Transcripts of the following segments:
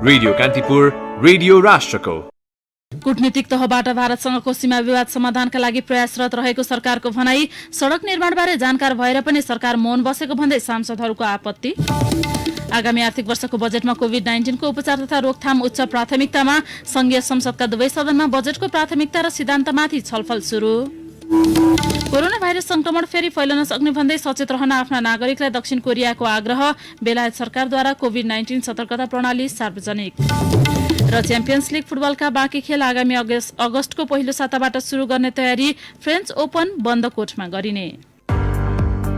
Radio Kantipur, radio राष्ट्रको। कूटनीतिक तहबाट भारतसँगको सीमा विवाद समाधानका लागि प्रयासरत रहेको सरकारको भनाई। सड़क निर्माणबारे जानकार भएर पनि सरकार मौन बसेको भन्दै सांसदहरूको आपत्ति। आगामी आर्थिक वर्षको बजेटमा कोभिड-19 को उपचार तथा रोकथाम उच्च प्राथमिकतामा। संघीय संसदका दुवै सदनमा बजेटको प्राथमिकता र सिद्धान्तमाथि छलफल सुरु। कोरोना भाइरस संक्रमण फेरि फैलन सक्ने भन्दै सचेत रहन आफ्ना नागरिकलाई दक्षिण कोरियाको आग्रह। बेलायत सरकारद्वारा कोभिड-19 सतर्कता प्रणाली सार्वजनिक। र च्याम्पियन्स लिग फुटबलका बाँकी खेल आगामी अगस्तको पहिलो साताबाट सुरु गर्ने तयारी। फ्रेन्च ओपन बन्द कोठमा गरिने।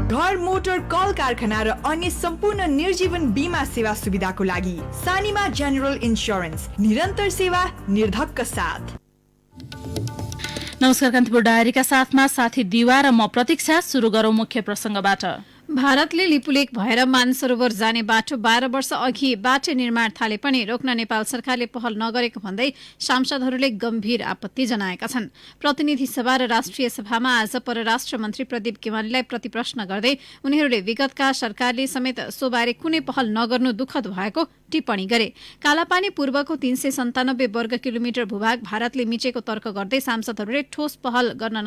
घर, मोटर, कल कारखाना र अन्य सम्पूर्ण निर्जीवन बीमा सेवा सुविधाको लागि सानिमा जनरल इन्स्योरेन्स, निरन्तर सेवा, निर्धक्क साथ। नमस्कार, कान्तिपुर डायरीका साथमा साथी दिवा र म प्रतीक्षा। सुरु गरौं मुख्य प्रसंगबाट। भारतले लिपुलेक भएर मानसरोवर जाने बाटो 12 वर्ष अघि बाटो निर्माण थाले पनि रोक्न नेपाल सरकारले पहल नगरेको भन्दै सांसदहरूले गम्भीर आपत्ति जनाएका छन्। प्रतिनिधि सभा र राष्ट्रिय सभामा आज परराष्ट्र मन्त्री प्रदीप गेवालीलाई प्रतिप्रश्न गर्दै उनीहरूले विगतका सरकारले समेत सोबारे कुनै पहल नगर्नु दुःखद भएको टिप्पणी गरे। कालापानी पूर्वको 397 वर्ग किलोमिटर भूभाग भारतले मिचेको तर्क गर्दै सांसदहरूले ठोस पहल गर्न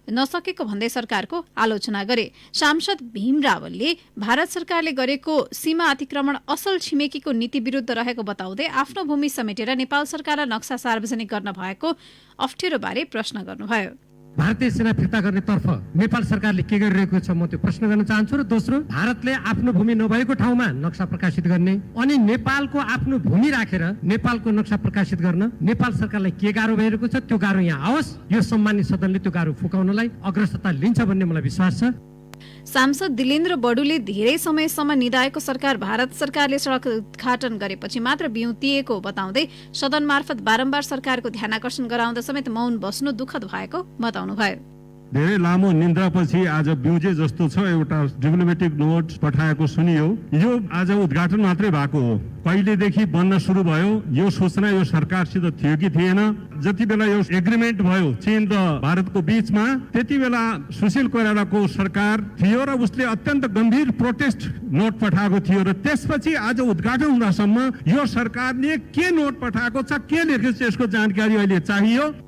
नसकेको भन्दै सरकारको आलोचना गरे। सांसद भीम रावलले भारत सरकारले गरेको सीमा अतिक्रमण असल छिमेकीको नीति विरुद्ध रहेको बताउँदै आफ्नो भूमि समेटेर नेपाल सरकारलाई नक्सा सार्वजनिक गर्न भएको अप्ठ्यारो बारे प्रश्न गर्नुभयो। भारतीय सेना फिर्ता गर्ने तर्फ नेपाल सरकारले के गरिरहेको छ म त्यो प्रश्न गर्न चाहन्छु। र दोस्रो, भारतले आफ्नो भूमि नभएको ठाउँमा नक्सा प्रकाशित गर्ने अनि नेपालको आफ्नो भूमि राखेर नेपालको नक्सा प्रकाशित गर्न नेपाल सरकारलाई के गाह्रो भइरहेको छ त्यो गाह्रो यहाँ आओस्। यो सम्मानित सदनले त्यो गाह्रो फुकाउनलाई अग्रसरता लिन्छ भन्ने मलाई विश्वास छ। सांसद दिलेन्द्र बडुले धेरै समयसम्म निदाएको सरकार भारत सरकारले सड़क उद्घाटन गरेपछि मात्र बिउतिएको बताउँदै सदन मार्फत बारम्बार सरकारको ध्यानाकर्षण गराउँदा समेत मौन बस्नु दुःखद भएको बताउनुभयो। धेरै लामो निन्द्रापछि आज बिउजे जस्तो छ एउटा डिप्लोमेटिक नोट पठाएको सुनियो। यो आज उद्घाटन मात्रै भएको हो। कहिलेदेखि बन्न सुरु भयो यो सूचना यो सरकारसित थियो कि थिएन? जति बेला यो एग्रिमेन्ट भयो चीन र भारतको बीचमा त्यति बेला सुशील कोइरालाको सरकार थियो र उसले अत्यन्त गम्भीर प्रोटेस्ट नोट पठाएको थियो र त्यसपछि आज उद्घाटन हुँदासम्म यो सरकारले के नोट पठाएको छ, के लेखेको छ, यसको जानकारी अहिले चाहियो।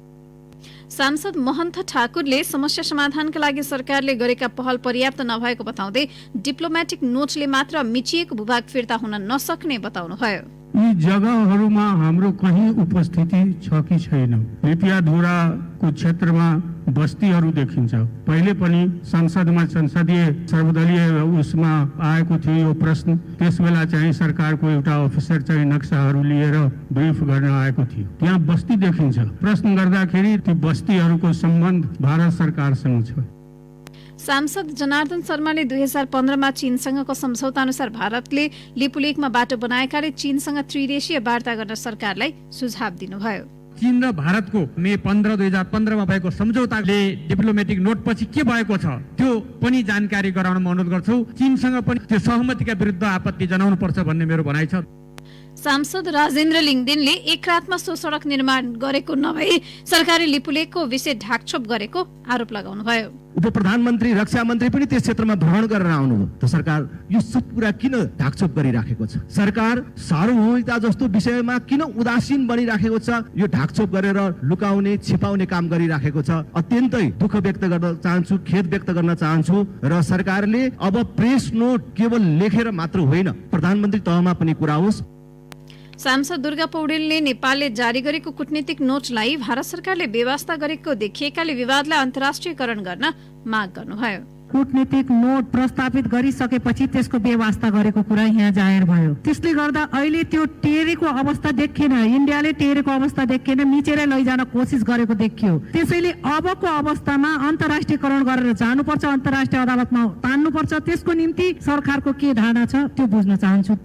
सांसद महन्त ठाकुरले समस्या समाधानका लागि सरकारले गरेका पहल पर्याप्त नभएको बताउँदै डिप्लोमेटिक नोटले मात्र मिचिएको भूभाग फिर्ता हुन नसक्ने बताउनुभयो। यी जग्गाहरूमा हाम्रो कहीँ उपस्थिति छ कि छैन? रिपियाधुराको क्षेत्रमा बस्तीहरू देखिन्छ। पहिले पनि संसदमा संसदीय सर्वदलीय उसमा आएको थियो यो प्रश्न। त्यसबेला चाहिँ सरकारको एउटा अफिसर चाहिँ नक्साहरू लिएर ब्रिफ गर्न आएको थियो। त्यहाँ बस्ती देखिन्छ। प्रश्न गर्दाखेरि ती बस्तीहरूको सम्बन्ध भारत सरकारसँग छ। सांसद जनार्दन शर्माले 2015 मा चीनसँगको सम्झौता अनुसार भारतले लिपुलेकमा बाटो बनाएकाले चीनसँग त्रिदेशीय वार्ता गर्न सरकारलाई सुझाव दिनुभयो। चीन र भारतको मे 15, 2015 मा भएको सम्झौताले डिप्लोमेटिक नोट पछि के भएको छ त्यो पनि जानकारी गराउन म अनुरोध गर्छु। चीनसँग पनि त्यो सहमतिका विरुद्ध आपत्ति जनाउनु पर्छ भन्ने मेरो भनाइ छ। सांसद राजेन्द्र लिङदेनले एक रातमा सो सड़क निर्माण गरेको नभई सरकारले लिपुलेकको विषय ढाकछोप गरेको आरोप लगाउनुभयो। उप प्रधानमन्त्री, रक्षा मन्त्री पनि त्यस क्षेत्रमा भ्रमण गरेर आउनुभयो। त सरकार यो सब कुरा किन ढाकछोप गरिराखेको छ? सरकार सार्वभौमिकता जस्तो विषयमा किन उदासीन बनिराखेको छ? यो ढाकछोप गरेर लुकाउने, छिपाउने काम गरिराखेको छ। अत्यन्तै दुःख व्यक्त गर्न चाहन्छु, खेद व्यक्त गर्न चाहन्छु। र सरकारले अब प्रेस नोट केवल लेखेर मात्र होइन, प्रधानमन्त्री तहमा पनि कुरा होस्। सांसद दुर्गा पौडेलले नेपालले जारी गरेको कूटनीतिक नोटलाई भारत सरकारले बेवास्ता गरेको देखिएकाले विवादलाई अन्तर्राष्ट्रियकरण गर्न माग गर्नुभयो। कूटनीतिक नोट प्रस्तावित गरिसकेपछि त्यसको बेवास्ता गरेको कुरा यहाँ जाहेर भयो। त्यसले गर्दा अहिले त्यो टेरेको अवस्था देखिएन, इन्डियाले टेरेको अवस्था देखिएन, मिचेर लैजान कोसिस गरेको देखियो। त्यसैले अबको अवस्थामा अन्तर्राष्ट्रियकरण गरेर जानुपर्छ, अन्तर्राष्ट्रिय अदालतमा तान्नुपर्छ। त्यसको निम्ति सरकारको के धारणा छ त्यो बुझ्न चाहन्छु।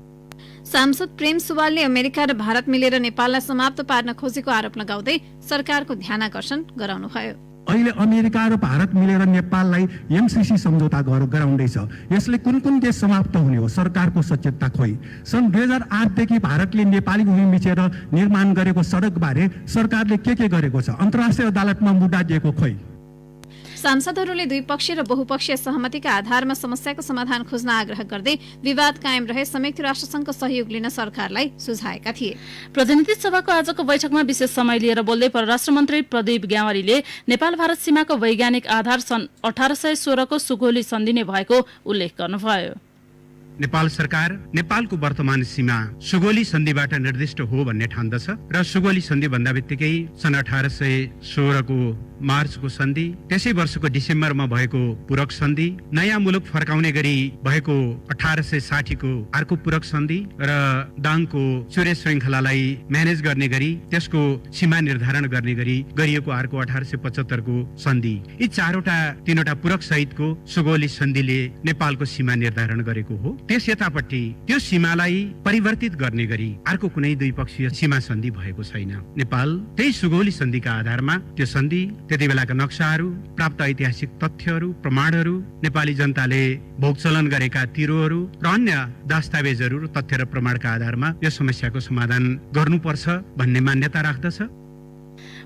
सांसद प्रेम सुवालले अमेरिका र भारत मिलेर नेपाललाई समाप्त पार्न खोजेको आरोप लगाउँदै सरकारको ध्यानाकर्षण गराउनुभयो। अहिले अमेरिका र भारत मिलेर नेपाललाई एमसीसी सम्झौता गराउँदैछ। यसले कुन कुन देश समाप्त हुने हो? सरकारको सचेतता खोइ। सन् 2008 देखि भारतले नेपाली भूमि मिचेर निर्माण गरेको सडक बारे सरकारले के गरेको छ? अन्तर्राष्ट्रिय अदालतमा मुद्दा दिएको खोइ। सांसदहरूले द्विपक्षीय र बहुपक्षीय सहमतिका आधारमा समस्याको समाधान खोज्न आग्रह गर्दै विवाद कायम रहे संयुक्त राष्ट्रसङ्घको सहयोग लिन सरकारलाई सुझाएका थिए। प्रतिनिधि सभाको आजको बैठकमा विशेष समय लिएर बोल्दै परराष्ट्र मन्त्री प्रदीप ग्यावालीले नेपाल भारत सीमाको वैज्ञानिक आधार सन् 1816 को सुगौली सन्धि नै भएको उल्लेख गर्नुभयो। नेपाल सरकार नेपालको वर्तमान सीमा सुगौली सन्धिबाट निर्दिष्ट हो भन्ने ठान्दछ र सुगौली सन्धि भन्दा बित्तिकै सन् 1816 को मार्चको सन्धि, त्यसै वर्षको डिसेम्बरमा भएको पूरक सन्धि, नयाँ मुलुक फर्काउने गरी भएको 1860 को अर्को पूरक सन्धि र दाङको चुरे श्रृङ्खलालाई म्यानेज गर्ने गरी त्यसको सीमा निर्धारण गर्ने गरी गरिएको अर्को 1875 को सन्धि, यी तीनवटा पूरक सहितको सुगौली सन्धिले नेपालको सीमा निर्धारण गरेको हो। त्यस यतापट्टि त्यो सीमालाई परिवर्तित गर्ने गरी अर्को कुनै द्विपक्षीय सीमा सन्धि भएको छैन। नेपाल त्यही सुगौली सन्धिका आधारमा त्यो सन्धि, त्यति बेलाका नक्साहरू, प्राप्त ऐतिहासिक तथ्यहरू, प्रमाणहरू, नेपाली जनताले भोगचलन गरेका तिरोहरू र अन्य दस्तावेजहरू र तथ्य र प्रमाणका आधारमा यो समस्याको समाधान गर्नुपर्छ भन्ने मान्यता राख्दछ।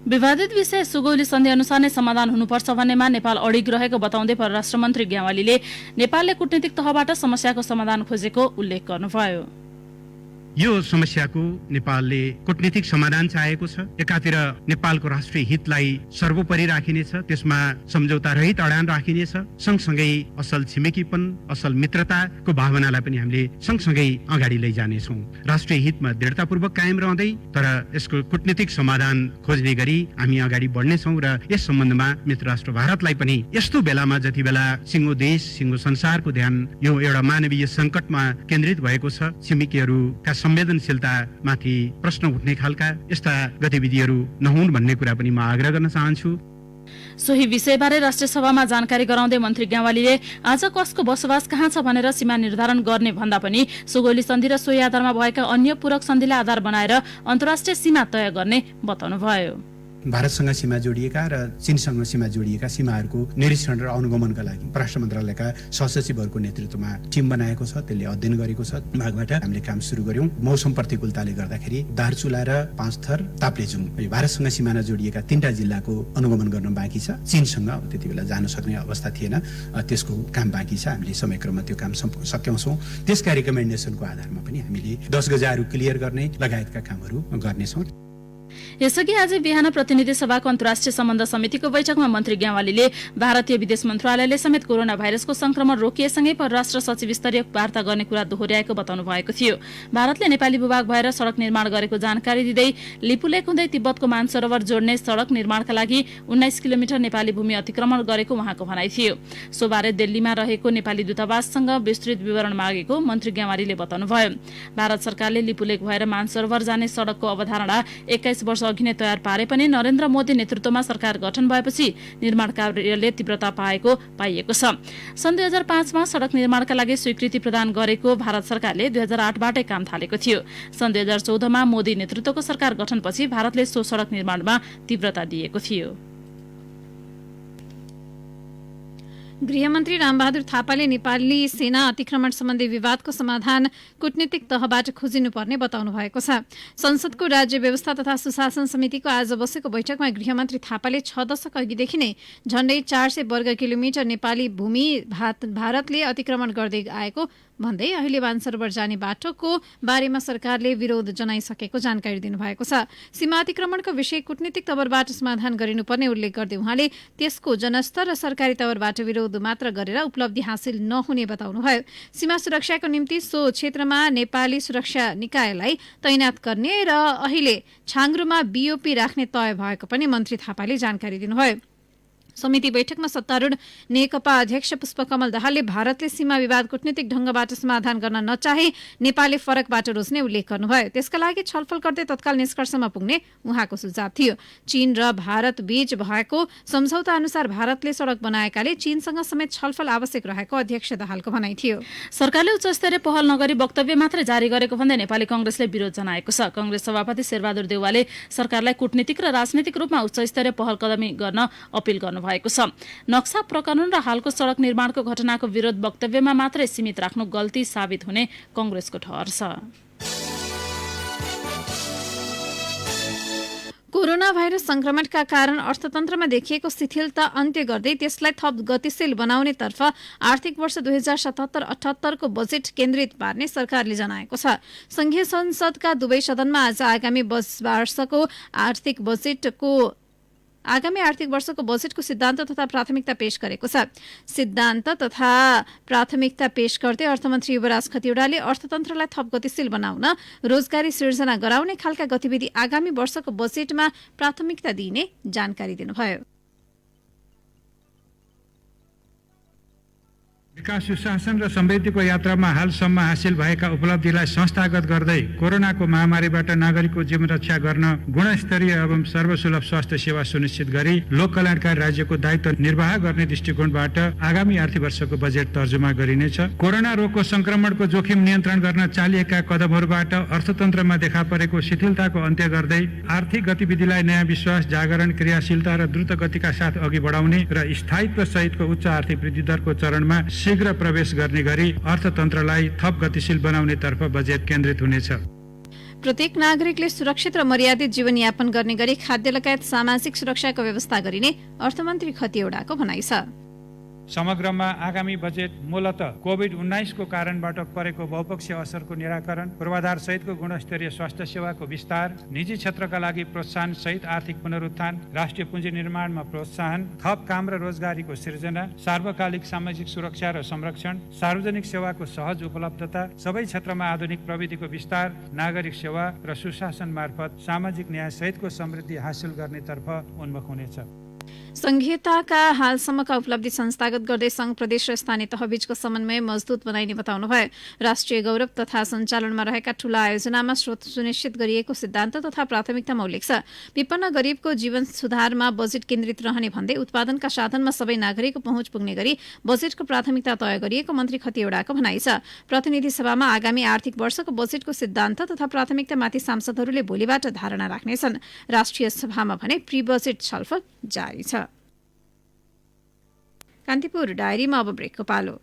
विवादित विषय सुगौली सन्धि अनुसार नै समाधान हुनुपर्छ भन्नेमा नेपाल अडिग रहेको बताउँदै परराष्ट्र मन्त्री ग्यावालीले नेपालले कूटनीतिक तहबाट समस्याको समाधान खोजेको उल्लेख गर्नुभयो। यो समस्याको नेपालले कूटनीतिक समाधान चाहेको छ। एकातिर नेपालको राष्ट्रिय हितलाई सर्वोपरि राखिनेछ, त्यसमा सम्झौता रहित अडान राखिनेछ, सँगसँगै असल छिमेकीपन, असल मित्रताको भावनालाई पनि हामीले सँगसँगै अगाडि लैजानेछौँ। राष्ट्रिय हितमा दृढतापूर्वक कायम रहँदै तर यसको कूटनीतिक समाधान खोज्ने गरी हामी अगाडि बढ्नेछौँ र यस सम्बन्धमा मित्र राष्ट्र भारतलाई पनि यस्तो बेलामा जति बेला सिङ्गो देश, सिङ्गो संसारको ध्यान यो एउटा मानवीय सङ्कटमा केन्द्रित भएको छ, छिमेकीहरूका संवेदनशीलता माथि प्रश्न उठ्ने खालका यस्ता गतिविधिहरू नहुन् भन्ने कुरा पनि म आग्रह गर्न चाहन्छु। सोही विषयबारे राष्ट्रिय सभामा जानकारी गराउँदै मन्त्री ग्यावालीले आज कसको बसोबास कहाँ छ भनेर सीमा निर्धारण गर्ने भन्दा पनि सुगौली सन्धि र सोही आधारमा भएका अन्य पूरक सन्धिलाई आधार बनाएर अन्तर्राष्ट्रिय सीमा तय गर्ने बताउनुभयो। भारतसँग सीमा जोडिएका र चीनसँग सीमा जोडिएका सीमाहरूको निरीक्षण र अनुगमनका लागि परराष्ट्र मन्त्रालयका सहसचिवहरूको नेतृत्वमा टिम बनाएको छ, त्यसले अध्ययन गरेको छ। भागबाट हामीले काम सुरु गर्यौं। मौसम प्रतिकूलताले गर्दाखेरि दार्चुला र पाँचथर, ताप्लेजुङ भारतसँग सिमाना जोडिएका 3टा जिल्लाको अनुगमन गर्न बाँकी छ। चीनसँग त्यति बेला जान सक्ने अवस्था थिएन, त्यसको काम बाँकी छ। हामीले समयक्रममा त्यो काम सक्यौछौँ। त्यसका रिकमेन्डेसनको आधारमा पनि हामीले 10 गजाहरू क्लियर गर्ने लगायतका कामहरू गर्नेछौँ। यसअघि आज बिहान प्रतिनिधि सभाको अन्तर्राष्ट्रिय सम्बन्ध समितिको बैठकमा मन्त्री ग्यावालीले भारतीय विदेश मन्त्रालयले समेत कोरोना भाइरसको संक्रमण रोकिएसँगै परराष्ट्र सचिव स्तरीय वार्ता गर्ने कुरा दोहोर्याएको बताउनु भएको थियो। भारतले नेपाली भूभाग भएर सड़क निर्माण गरेको जानकारी दिँदै लिपुलेक हुँदै तिब्बतको मानसरोवर जोड्ने सड़क निर्माणका लागि 19 किलोमिटर नेपाली भूमि अतिक्रमण गरेको उहाँको भनाइ थियो। सोबारे दिल्लीमा रहेको नेपाली दूतावाससँग विस्तृत विवरण मागेको मन्त्री ग्यावालीले बताउनुभयो। भारत सरकारले लिपुलेक भएर मानसरोवर जाने सड़कको अवधारणा 21 वर्ष अघि नै तयार पारे पनि नरेन्द्र मोदी नेतृत्वमा सरकार गठन भएपछि निर्माण कार्यले तीव्रता पाएको पाइएको छ। सन् 2005 मा सड़क निर्माणका लागि स्वीकृति प्रदान गरेको भारत सरकारले 2008 बाटै काम थालेको थियो। सन् 2014 मा मोदी नेतृत्वको सरकार गठनपछि भारतले सो सड़क निर्माणमा तीव्रता दिएको थियो। गृहमन्त्री रामबहादुर थापाले नेपाली सेना अतिक्रमण सम्बन्धी विवादको समाधान कूटनीतिक तहबाट खोजिनुपर्ने बताउनु भएको छ। संसदको राज्य व्यवस्था तथा सुशासन समितिको आज बसेको बैठकमा गृहमन्त्री थापाले 6 दशक अघिदेखि नै झण्डै 400 वर्ग किलोमिटर नेपाली भूमि भारतले अतिक्रमण गर्दै आएको भन्दै अहिले मानसरोवर जाने बाटोको बारेमा सरकारले विरोध जनाइसकेको जानकारी दिनुभएको छ। सीमा अतिक्रमणको विषय कूटनीतिक तवरबाट समाधान गरिनुपर्ने उल्लेख गर्दै उहाँले त्यसको जनस्तर र सरकारी तवरबाट विरोध मात्र गरेर उपलब्धि हासिल नहुने बताउनुभयो। सीमा सुरक्षाको निम्ति सो क्षेत्रमा नेपाली सुरक्षा निकायलाई तैनात गर्ने र अहिले छाङ्ग्रोमा बीओपी राख्ने तय भएको पनि मन्त्री थापाले जानकारी दिनुभयो। समिति बैठकमा सत्तारूढ नेकपा अध्यक्ष पुष्पकमल दाहालले भारतले सीमा विवाद कूटनीतिक ढंगबाट समाधान गर्न नचाहे नेपालले फरक बाटो रोज्ने उल्लेख गर्नुभयो। त्यसका लागि छलफल गर्दै तत्काल निष्कर्षमा पुग्ने उहाँको सुझाव थियो। चीन र भारत बीच भएको सम्झौता अनुसार भारतले सड़क बनाएकाले चीनसँग समेत छलफल आवश्यक रहेको अध्यक्ष दाहालको भनाइ थियो। सरकारले उच्च स्तरीय पहल नगरी वक्तव्य मात्रै जारी गरेको भन्दै नेपाली कांग्रेसले विरोध जनाएको छ। कांग्रेस सभापति शेरबहादुर देउवाले सरकारलाई कूटनीतिक र राजनीतिक रूपमा उच्च स्तरीय पहल कदमी गर्न अपील गर्नुभयो। नक्सा प्रकरण र हालको सड़क निर्माणको घटनाको विरोध वक्तव्यमा मात्रै सीमित राख्नु गल्ती साबित हुने कांग्रेसको ठहर छ। कोरोना कोरोना भाइरस संक्रमणका कारण अर्थतन्त्रमा देखिएको शिथिलता अन्त्य गर्दै त्यसलाई थप गतिशील बनाउने तर्फ आर्थिक वर्ष 2077-78 को बजेट केन्द्रित पार्ने सरकारले जनाएको छ। संघीय संसदका दुवै सदनमा आज आगामी आर्थिक वर्षको बजेटको सिद्धान्त तथा प्राथमिकता पेश गरेको छ। सिद्धान्त तथा प्राथमिकता पेश गर्दै अर्थमन्त्री युवराज खतिवड़ाले अर्थतन्त्रलाई थप गतिशील बनाउन, रोजगारी सिर्जना गराउने खालका गतिविधि आगामी वर्षको बजेटमा प्राथमिकता दिइने जानकारी दिनुभयो। विकास सुशासन र समृद्धिको यात्रामा हालसम्म हासिल भएका उपलब्धिलाई संस्थागत गर्दै कोरोनाको महामारीबाट नागरिकको जीवन रक्षा गर्न गुणस्तरीय एवं सर्वसुलभ स्वास्थ्य सेवा सुनिश्चित गरी लोक कल्याणकारी राज्यको दायित्व निर्वाह गर्ने दृष्टिकोणबाट आगामी आर्थिक वर्षको बजेट तर्जुमा गरिनेछ। कोरोना रोगको संक्रमणको जोखिम नियन्त्रण गर्न चालिएका कदमहरूबाट अर्थतन्त्रमा देखा परेको शिथिलताको अन्त्य गर्दै आर्थिक गतिविधिलाई नयाँ विश्वास, जागरण, क्रियाशीलता र द्रुत गतिका साथ अघि बढाउने र स्थायित्व सहितको उच्च आर्थिक वृद्धि दरको चरणमा शीघ्र प्रवेश गर्ने गरी अर्थतन्त्रलाई थप गतिशील बनाउने तर्फ बजेट केन्द्रित हुनेछ। प्रत्येक नागरिकले सुरक्षित र मर्यादित जीवनयापन गर्ने गरी खाद्य लगायत सामाजिक सुरक्षाको व्यवस्था गरिने अर्थमन्त्री खतिवड़ाको भनाइ छ। समग्रमा आगामी बजेट मूलतः कोभिड-19 को कारणबाट परेको बहुपक्षीय असरको निराकरण, पूर्वाधार सहितको गुणस्तरीय स्वास्थ्य सेवाको विस्तार, निजी क्षेत्रका लागि प्रोत्साहन सहित आर्थिक पुनरुत्थान, राष्ट्रिय पुँजी निर्माणमा प्रोत्साहन, थप काम र रोजगारीको सिर्जना, सार्वकालिक सामाजिक सुरक्षा र संरक्षण, सार्वजनिक सेवाको सहज उपलब्धता, सबै क्षेत्रमा आधुनिक प्रविधिको विस्तार, नागरिक सेवा र सुशासन मार्फत सामाजिक न्याय सहितको समृद्धि हासिल गर्नेतर्फ उन्मुख हुनेछ। संघीयताका हालसम्मका उपलब्धि संस्थागत गर्दै संघ, प्रदेश र स्थानीय तहबीचको समन्वय मजबूत बनाइने बताउनुभयो। राष्ट्रिय गौरव तथा सञ्चालनमा रहेका ठूला आयोजनामा स्रोत सुनिश्चित गरिएको सिद्धान्त तथा प्राथमिकतामा उल्लेख छ। विपन्न गरिबको जीवन सुधारमा बजेट केन्द्रित रहने भन्दै उत्पादनका साधनमा सबै नागरिकको पहुँच पुग्ने गरी बजेटको प्राथमिकता तय गरिएको मन्त्री खतिवड़ाको भनाइ छ। प्रतिनिधि सभामा आगामी आर्थिक वर्षको बजेटको सिद्धान्त तथा प्राथमिकतामाथि सांसदहरूले भोलिबाट धारणा राख्नेछन्। राष्ट्रिय सभामा भने प्री बजेट छलफल जारी छ। कान्तिपुर डायरीमा अब ब्रेकको पालो।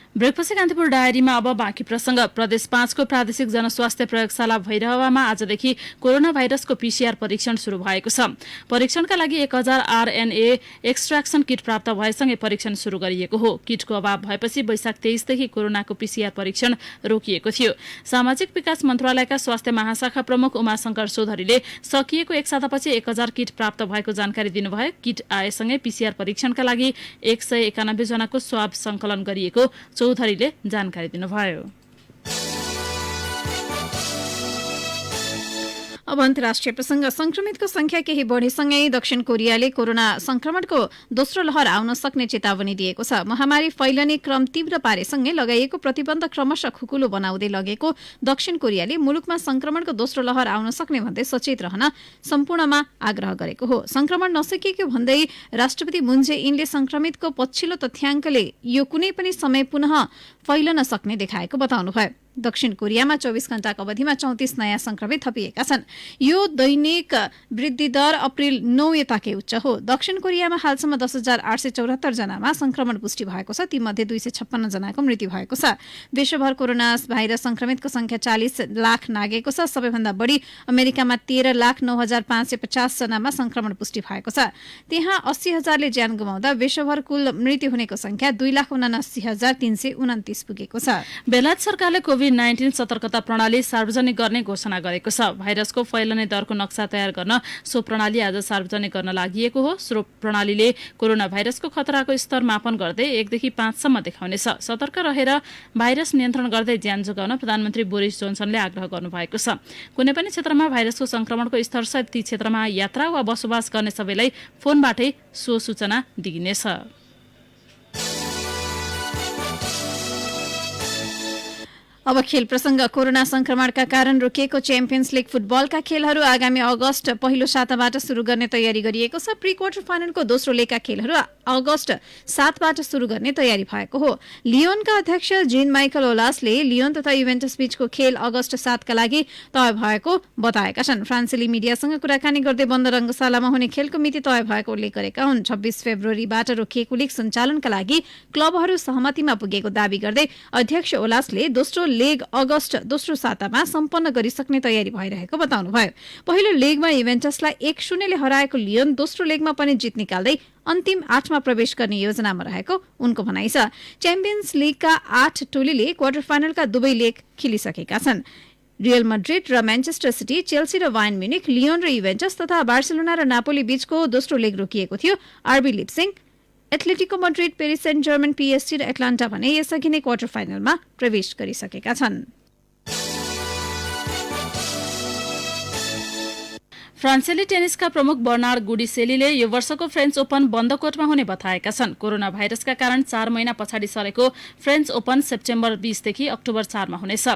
ब्रेकपछि कान्तिपुर डायरीमा अब बाँकी प्रसंग। प्रदेश 5 को प्रादेशिक जनस्वास्थ्य प्रयोगशाला भैरहवामा आजदेखि कोरोना भाइरसको पीसीआर परीक्षण शुरू भएको छ। परीक्षणका लागि 1000 आरएनए एक्सट्राक्सन किट प्राप्त भएसँगै परीक्षण शुरू गरिएको हो। किटको अभाव भएपछि वैशाख 23 देखि कोरोनाको पीसीआर परीक्षण रोकिएको थियो। सामाजिक विकास मन्त्रालयका स्वास्थ्य महाशाखा प्रमुख उमाशंकर चौधरीले सकिएको एक सातापछि 1000 किट प्राप्त भएको जानकारी दिनुभयो। किट आएसँगै पीसीआर परीक्षणका लागि 191 जनाको स्वाब संकलन गरिएको चौधरीले जानकारी दिनुभयो। अब अन्तर्राष्ट्रिय प्रसंग। संक्रमितको संख्या केही बढेसँगै दक्षिण कोरियाले कोरोना संक्रमणको दोस्रो लहर आउन सक्ने चेतावनी दिएको छ। महामारी फैलने क्रम तीव्र पारेसँगै लगाइएको प्रतिबन्ध क्रमशः खुकुलो बनाउँदै लगेको दक्षिण कोरियाले मुलुकमा संक्रमणको दोस्रो लहर आउन सक्ने भन्दै सचेत रहन सम्पूर्णमा आग्रह गरेको हो। संक्रमण नसकिएको भन्दै राष्ट्रपति मुन जे इनले संक्रमितको पछिल्लो तथ्याङ्कले यो कुनै पनि समय पुनः फैलन सक्ने देखाएको बताउनुभयो। दक्षिण कोरियामा 24 घण्टाको अवधिमा 34 नयाँ संक्रमित थपिएका छन्। यो दैनिक वृद्धि दर अप्रिल 9 यताकै उच्च हो। दक्षिण कोरियामा हालसम्म 10,874 जनामा संक्रमण पुष्टि भएको छ। तीमध्ये 256 जनाको मृत्यु भएको छ। विश्वभर कोरोना भाइरस संक्रमितको संख्या 40 लाख नागेको छ। सबैभन्दा बढी अमेरिकामा 13,09,550 जनामा संक्रमण पुष्टि भएको छ। त्यहाँ 80,000ले ज्यान गुमाउँदा विश्वभर कुल मृत्यु हुनेको संख्या 2,79,329 पुगेको छ। बेलायत सरकारले कोभिड-19 सतर्कता प्रणाली सार्वजनिक गर्ने घोषणा गरेको छ। भाइरसको फैलने दरको नक्सा तयार गर्न सो प्रणाली आज सार्वजनिक गर्न लागि हो। सो प्रणालीले कोरोना भाइरसको खतराको स्तर मापन गर्दै 1 देखि 5 सम्म देखाउनेछ। सतर्क रहेर भाइरस नियन्त्रण गर्दै ज्यान जोगाउन प्रधानमन्त्री बोरिस जोन्सनले आग्रह गर्नुभएको छ। कुनै पनि क्षेत्रमा भाइरसको संक्रमणको स्तरसहित ती क्षेत्रमा यात्रा वा बसोबास गर्ने सबैलाई फोनबाटै सो सूचना दिइनेछ। अब खेल प्रसंग। कोरोना संक्रमणका कारण रोकिएको च्याम्पियन्स लीग फुटबलका खेलहरू आगामी अगस्त पहिलो साताबाट सुरु गर्ने तयारी गरिएको छ। प्री क्वार्टर फाइनलको दोस्रो लेगका खेलहरू अगस्त 7बाट सुरु गर्ने तयारी भएको हो। लियोनका अध्यक्ष जीन माइकल ओलासले लियोन तथा युभेन्टस बीचको खेल अगस्त 7 का लागि तय भएको बताएका छन्। फ्रान्सेली मिडियासँग कुराकानी गर्दै बन्द रंगशालामा हुने खेलको मिति तय भएको उल्लेख गरेका हुन्। 26 फेब्रुअरीबाट रोकिएको लीग सञ्चालनका लागि क्लबहरू सहमतिमा पुगेको दावी गर्दै अध्यक्ष ओलासले दोस्रो लेग अगस्त दोस्रो सातामा सम्पन्न गरिसक्ने तयारी भइरहेको बताउनुभयो। पहिलो लेगमा युभेन्टसलाई 1-0 हराएको लियोन दोस्रो लेगमा पनि जित निकाल्दै अन्तिम 8मा प्रवेश गर्ने योजनामा रहेको उनको भनाइ छ। च्याम्पियन्स लीगका 8 टोलीले क्वार्टर फाइनलका दुवै लेग खेलिसकेका छन्। रियल मैड्रिड र म्यान्चेस्टर सिटी, चेल्सी र बायर्न म्युनिख, लियोन र युभेन्टस तथा बार्सिलोना र नापोली बीचको दोस्रो लेग रोकिएको थियो। RB Leipzig, Atletico Madrid, Paris Saint Germain, PSG र एटलान्टा भने यसअघि नै क्वार्टर फाइनलमा प्रवेश गरिसकेका छन्। फ्रान्सेली टेनिसका प्रमुख बर्नार्ड गुडिसेलीले यो वर्षको फ्रेन्च ओपन बन्द कोर्टमा हुने बताएका छन्। कोरोना भाइरसका कारण 4 महिना पछाडि सरेको फ्रेन्च ओपन सेप्टेम्बर 20 देखि अक्टोबर 4 मा हुनेछ।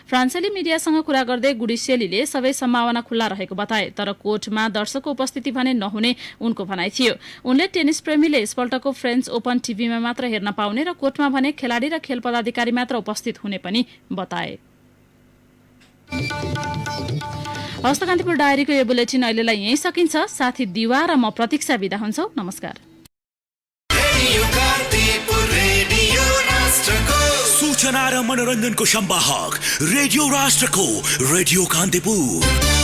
फ्रान्सेली मिडियासँग कुरा गर्दै गुडिसेलीले सबै सम्भावना खुल्ला रहेको बताए, तर कोर्टमा दर्शकको उपस्थिति भने नहुने उनको भनाइ थियो। उनले टेनिस प्रेमीले यसपल्टको फ्रेन्च ओपन टिभीमा मात्र हेर्न पाउने र कोर्टमा भने खेलाडी र खेल पदाधिकारी मात्र उपस्थित हुने पनि बताए। हस्त कान्तिपुर डायरीको यो बुलेटिन अहिलेलाई यही सकिन्छ। साथी दिवा र म प्रतीक्षा बिदा हुन्छौ। नमस्कार। सूचना र मनोरञ्जनको संवाहक रेडियो राष्ट्रको रेडियो कान्तिपुर।